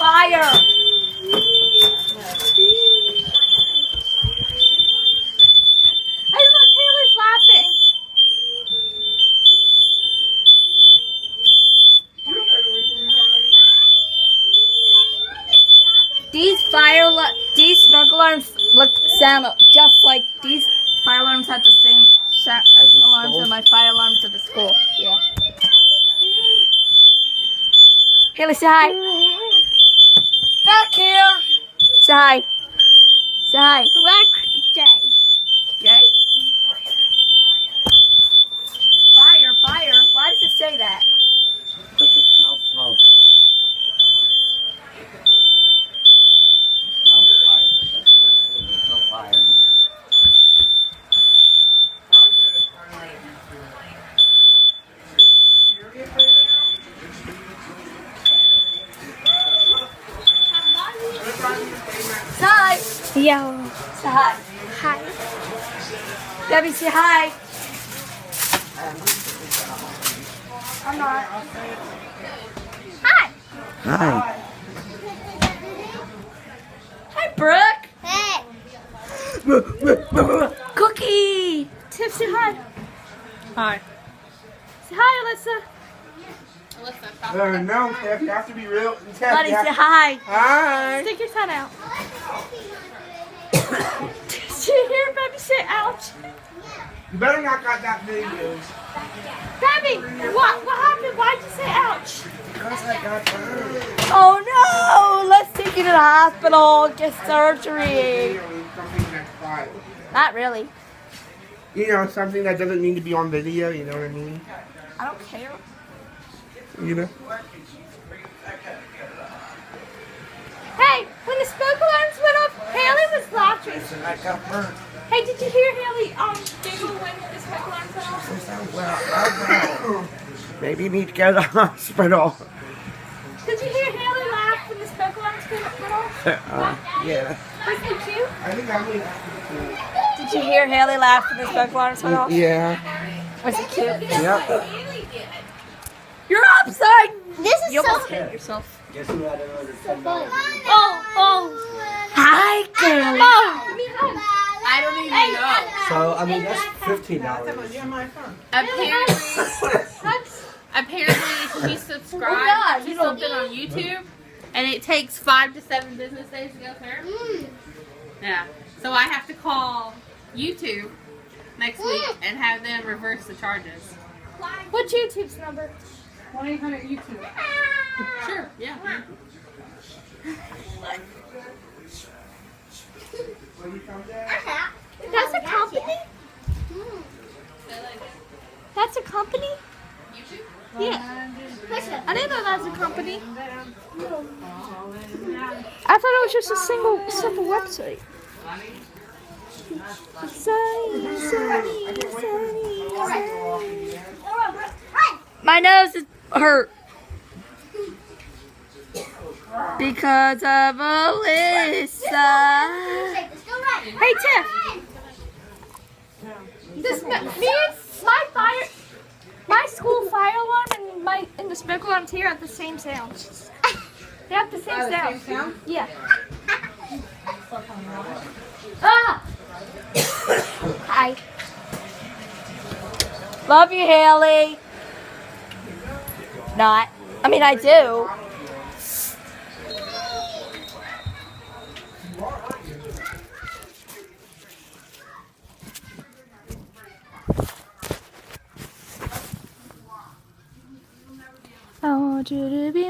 fire. Hey, look, Haley's laughing. These smoke alarms sound just like these fire alarms have the same sound As in alarms school? as my fire alarms at the school. Yeah. Haley, say hi. Back here. Say hi. Say hi. Day. Okay. Fire, fire. Why does it say that? Does it smell smoke? No fire. There's no fire in here. Say hi. Yo. Say hi. Hi. Debbie, say hi. I'm not. Hi. Hi. Hi, Brooke. Hey. Cookie. Tiff, say hi. Hi. Say hi, Alyssa. No, Steph, you have to be real. Steph, Buddy, you have say hi. Hi. Stick your tongue out. Did you hear Baby say ouch? You better not got that video. Baby, what happened? Why'd you say ouch? Because I got burned. Oh no! Let's take you to the hospital. Get surgery. Something that's fine. Not really. You know, something that doesn't need to be on video, you know what I mean? I don't care. You know? Hey, when the smoke alarms went off, Haley was laughing. I got burnt. Hey, did you hear Haley giggle when the smoke alarms went off? Well, maybe you need to go to the hospital. Did you hear Haley laugh when the smoke alarms went off? Yeah. Was it cute? I think I'm gonna. Did you hear Haley laugh when the smoke alarms went off? Yeah. Was it cute? Yep. You're upside. This is You so almost hit yourself. Guess who had another $10? Oh. Hi, girl. Oh. I don't even know. So, I mean, that's $15. Apparently, she subscribed to something on YouTube, and it takes 5 to 7 business days to go through. Yeah. So I have to call YouTube next week and have them reverse the charges. What's YouTube's number? 1-800 YouTube. Sure. Yeah. That's a company? That's a company? Yeah. I didn't know that was a company. I thought it was just a simple website. My nose is hurt. Because of Alyssa. Hey, Tiff. This, me and my school fire alarm and the smoke alarms here have the same sound. They have the same sound. Yeah. Ah! Hi. Love you, Haley. Not. I mean, I do. I want you to be